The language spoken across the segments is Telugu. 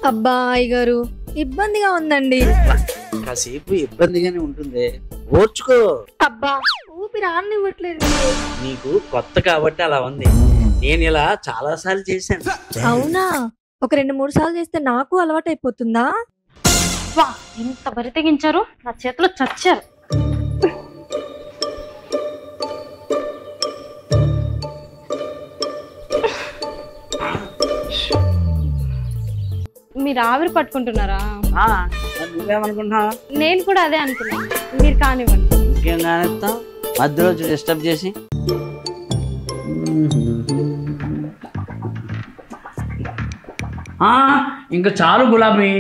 అబ్బా అయ్యగారు ఇబ్బందిగా ఉందండి. కాసేపు ఇబ్బందిగానే ఉంటుంది, ఓర్చుకో. అబ్బా ఊపిరి ఆడనివ్వట్లేదు. నీకు కొత్త కాబట్టి అలా ఉంది. నేను ఇలా చాలా సార్లు చేశాను. అవునా? ఒక 2-3 సార్లు చేస్తే నాకు అలవాటు అయిపోతుందా? వా ఇంత బరి తెగించారు, నా చేతిలో చచ్చారు. మీరు ఆవిరి పట్టుకుంటున్నారా? నువ్వేమనుకుంటున్నావు? నేను కూడా అదే అనుకున్నాను. మీరు కానివ్వండి. ఇంకేం కానిస్తాం మధ్యలో డిస్టర్బ్ చేసి. ఇంకా చాలు గులాబీ,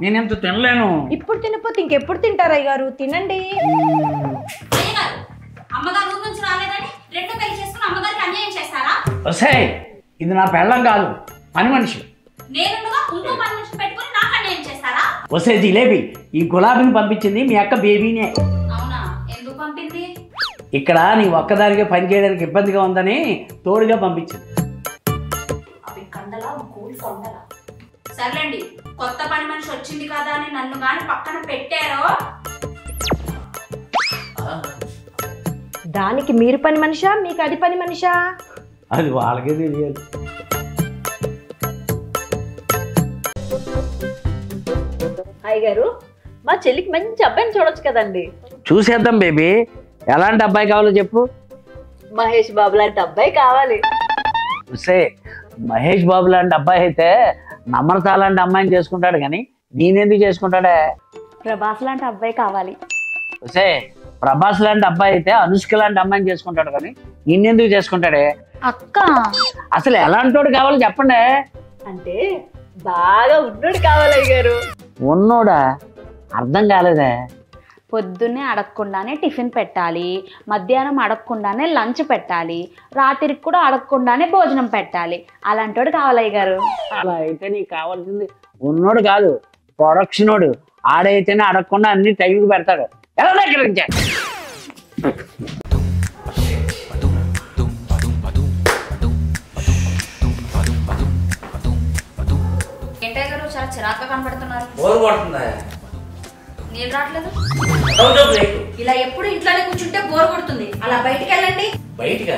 నేనెంత తినలేను. ఇప్పుడు తినపోతే ఇంకెప్పుడు తింటారు అయ్యగారు? తినండి. వసే, ఇది నా పెళ్ళం కాదు, పని మనిషి. వసే జిలేబీ, ఈ గులాబీని పంపించింది మీ అక్క బేబీనే. ఇక్కడ నీ ఒక్కదానికే పని చేయడానికి ఇబ్బందిగా ఉందని తోడుగా పంపించింది. సర్లేండి, కొత్త పని మనిషి వచ్చింది కదా అని నన్ను గాని పక్కన పెట్టారో. దానికి మీరు పని మనిషా, మీకు అది పని మనిషా? అది వాళ్ళకే తెలియదు. అయ్యగారు, మా చెల్లికి మంచి అబ్బాయిని చూడొచ్చు కదండి. చూసేద్దాం బేబీ, ఎలాంటి అబ్బాయి కావాలో చెప్పు. మహేష్ బాబు లాంటి అబ్బాయి కావాలి. సే, మహేష్ బాబు లాంటి అబ్బాయి అయితే నమ్రత లాంటి అమ్మాయిని చేసుకుంటాడు, కానీ నేనెందుకు చేసుకుంటాడే? ప్రభాస్ లాంటి అబ్బాయి కావాలి. సే, ప్రభాస్ లాంటి అబ్బాయి అయితే అనుష్క లాంటి అమ్మాయిని చేసుకుంటాడు, కానీ నిన్నెందుకు చేసుకుంటాడే? అక్క, అసలు ఎలాంటి వాడు కావాలో చెప్పండి. అంటే బాగా ఉన్నోడు కావాలి అయ్యగారు. ఉన్నోడా? అర్థం కాలేదే. పొద్దున్నే అడగకుండానే టిఫిన్ పెట్టాలి, మధ్యాహ్నం అడగకుండానే లంచ్ పెట్టాలి, రాత్రికి కూడా అడగకుండానే భోజనం పెట్టాలి. అలాంటోడు కావాలయ్య గారు. అలా అయితే నీకు కావాల్సింది ఉన్నోడు కాదు, ప్రొడక్షనోడు. ఆడైతేనే అడగకుండా అన్ని టైంకి పెడతాడు. ఎలా దగ్గర నుంచే ఏంటయ్య గారు చాలా చిరాకుగా కనబడుతున్నారు? నీళ్ళు రావట్లేదు. ఇలా ఎప్పుడు ఇంట్లోనే కూర్చుంటే బోర్ కొడుతుంది. అలా బయటికి వెళ్ళండి. బయటికి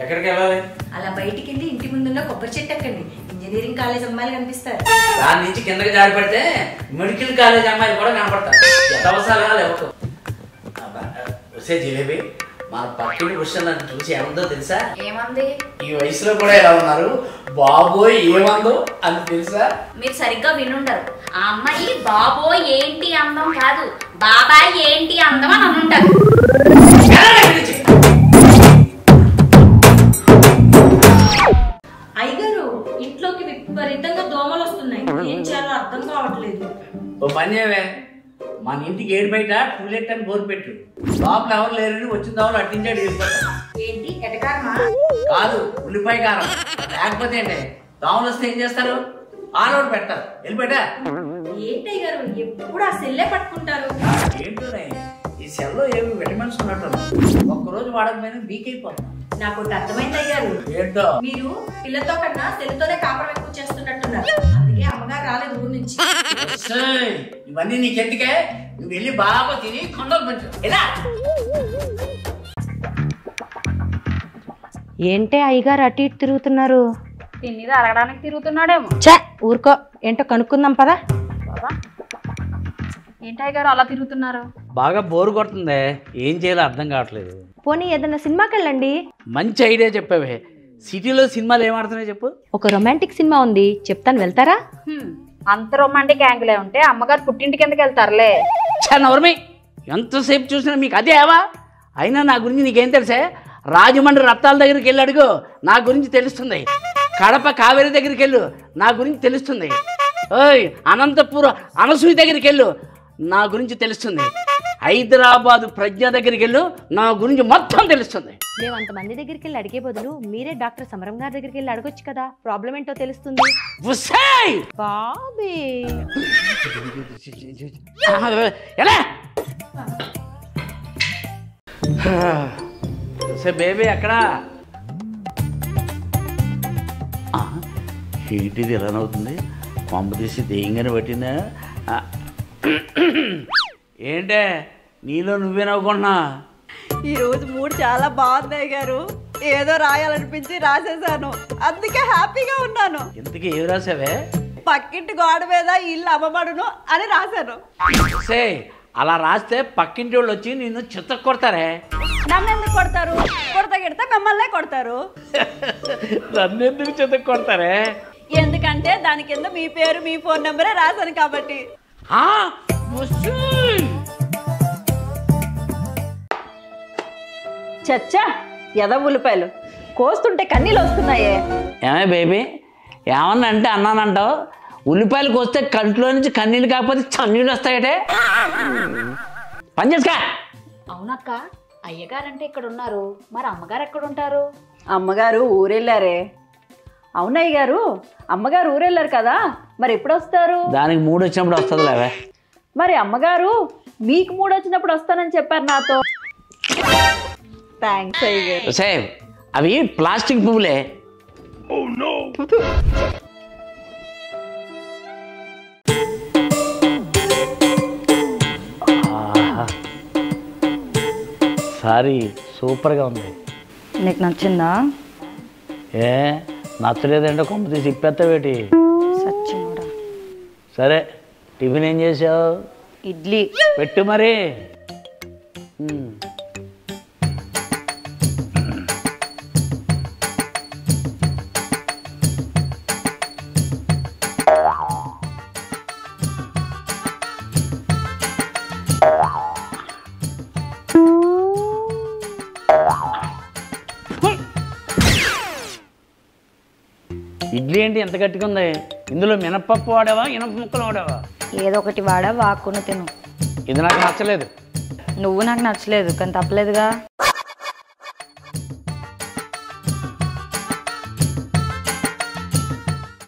ఎక్కడికి వెళ్ళాలి? అలా బయటికి వెళ్ళి ఇంటి ముందున్న కొబ్బరి చెట్టు ఎక్కండి. ఇంజనీరింగ్ కాలేజ్ అమ్మాయిలు కనిపిస్తారు. దాని నుంచి కిందకి జారి పడితే మెడికల్ కాలేజ్ అమ్మాయిలు కూడా కనపడతారు. అవసరాలు లేవు. వసే జిలేబీ, మన పక్కన క్వశ్చన్ నన్ను చూసి ఏమందో తెలుసా? ఏమంది? ఈ వయసులో కూడా ఎలా ఉన్నారు బాబోయ్, ఏమందో అని తెలుసా? మీరు సరిగ్గా వినుండరు. ఆ అమ్మాయి బాబోయ్ ఏంటి అందం కాదు, బాబాయ్ ఏంటి అందం అని అనుంటారు. అయ్యగారు, ఇంట్లోకి విపరీతంగా దోమలు వస్తున్నాయి. ఏం చేయాలో అర్థం కావట్లేదు. ఓ పని చేయవే, మన ఇంటికి ఏడు బయట టూలెట్ అని బోర్ పెట్టు. లోపల ఎవరు లేరని వచ్చిన దావులు అట్టించాడు వెళ్ళిపోతాడు. ఏంటి ఎటకారమా? కాదు, ఉల్లిపాయ కారం. లేకపోతే ఏంటి, దోమలు వస్తే ఏం చేస్తారు? ఆలోడు పెడతారు. వెళ్ళిపోయా. ఏంటయ్య గారు ఎప్పుడు ఆ సెల్లే పట్టుకుంటారు? ఏంటోనే, ఈ సెల్లో ఏమి విటమిన్స్ ఉన్నట్టు ఒక్కరోజు వాడకపోయినా వీక్ అయిపోతాం. నాకు ఒకటి అర్థమైంది అయ్యారు. ఏంటో? మీరు పిల్లతో కన్నా సెల్లుతోనే కాపురం ఎక్కువ చేస్తున్నట్టున్నారు. అందుకే అమ్మగారు రాలేదు ఊరు నుంచి. ఇవన్నీ నీకెందుకే? నువ్వు వెళ్ళి బాగా తిని కొండలు పెంచు. ఎలా? ఏంటే అయ్యగారు అటు ఇటు తిరుగుతున్నారు? తిన్నది అరగడానికి తిరుగుతున్నాడేమో. చే ఊరుకో, ఏంటో కనుక్కుందాం పదా. ఏంటయ్య గారు అలా తిరుగుతున్నారు? బాగా బోరు కొడుతుంది, ఏం చేయాలో అర్థం కావట్లేదు. పోనీ ఏదైనా సినిమాకి వెళ్ళండి. మంచి ఐడియా చెప్పావే. సిటీలో సినిమాలు ఏమాడుతున్నాయి చెప్పు. ఒక రొమాంటిక్ సినిమా ఉంది, చెప్తాను, వెళ్తారా? అంత రొమాంటిక్ యాంగిలే ఉంటే అమ్మగారు పుట్టింటికి ఎందుకు వెళ్తారులే. నవరమి, ఎంతసేపు చూసినా మీకు అదే ఏవా? అయినా నా గురించి నీకేం తెలుసే? రాజమండ్రి రత్తాల దగ్గరికి వెళ్ళి అడుగు, నా గురించి తెలుస్తుంది. కడప కావేరి దగ్గరికి వెళ్ళు, నా గురించి తెలుస్తుంది. ఓయ్, అనంతపురం అనసూయ దగ్గరికి వెళ్ళు, నా గురించి తెలుస్తుంది. హైదరాబాదు ప్రజ్ఞ దగ్గరికి వెళ్ళు, నా గురించి మొత్తం తెలుస్తుంది. మేము అంతమంది దగ్గరికి వెళ్ళి అడిగే బదులు మీరే డాక్టర్ సమరం గారి దగ్గరికి వెళ్ళి అడగొచ్చు కదా, ప్రాబ్లం ఏంటో తెలుస్తుంది. బాబీ ఎలా బేబీ ఎక్కడా? ఏంటిది ఎలా అవుతుంది? పంపు తీసి దెయ్యంగానే పట్టిందా? ఏంటే నీలో నువ్వే నవ్వుకుంటున్నా? ఈరోజు మూడు చాలా బాగుంది గారు. ఏదో రాయాలనిపించి రాసేసాను, అందుకే హ్యాపీగా ఉన్నాను. ఇంతకీ ఏం రాసావే? పక్కింటి గోడ మీద ఇల్లు అమ్మబడును అని రాశాను. సే అలా రాస్తే పక్కింటి వాళ్ళు వచ్చి నిన్ను చిత్త కొడతారే. నన్ను ఎందుకు కొడతారు? కొడతా మిమ్మల్నే కొడతారు. నన్ను ఎందుకు చిత్త కొడతారే? ఎందుకంటే దాని కింద మీ పేరు మీ ఫోన్ నెంబరే రాశాను కాబట్టి. చచ్చా ఎద ఉల్లిపాయలు కోస్తుంటే కన్నీళ్ళు వస్తున్నాయే. ఏమే బేబీ, ఏమన్నా అంటే అన్నానంటావు? ఉల్లిపాయలు కోస్తే కంట్లో నుంచి కన్నీళ్ళు కాకపోతే చన్నీళ్ళు వస్తాయటే. పని చేసుకా. అవునక్క, అయ్యగారంటే ఇక్కడ ఉన్నారు, మరి అమ్మగారు ఎక్కడ ఉంటారు? అమ్మగారు ఊరెళ్ళారే. అవునయ్య గారు, అమ్మగారు ఊరెళ్ళారు కదా, మరి ఎప్పుడు వస్తారు? దానికి మూడు వచ్చినప్పుడు వస్తుంది లేవే. మరి అమ్మగారు మీకు మూడు వచ్చినప్పుడు వస్తానని చెప్పారు నాతో. థ్యాంక్స్ అయ్య గారు. సే అవి ప్లాస్టిక్ పువ్వులే. సారీ, సూపర్గా ఉంది. నీకు నచ్చిందా? ఏ నచ్చలేదంటే కొమ్మ తీసి ఇప్పేస్తావేటి? సచ్చినోడా. సరే, టిఫిన్ ఏం చేసావు? ఇడ్లీ. పెట్టు మరి. ఇడ్లీ ఏంటి ఎంత గట్టిగా ఉంది? ఇందులో మినపప్పు వాడావా, ఇనప ముక్కలు వాడావా? ఏదో ఒకటి వాడా, వాక్కుని తిను. ఇది నాకు నచ్చలేదు. నువ్వు నాకు నచ్చలేదు కానీ తప్పలేదుగా.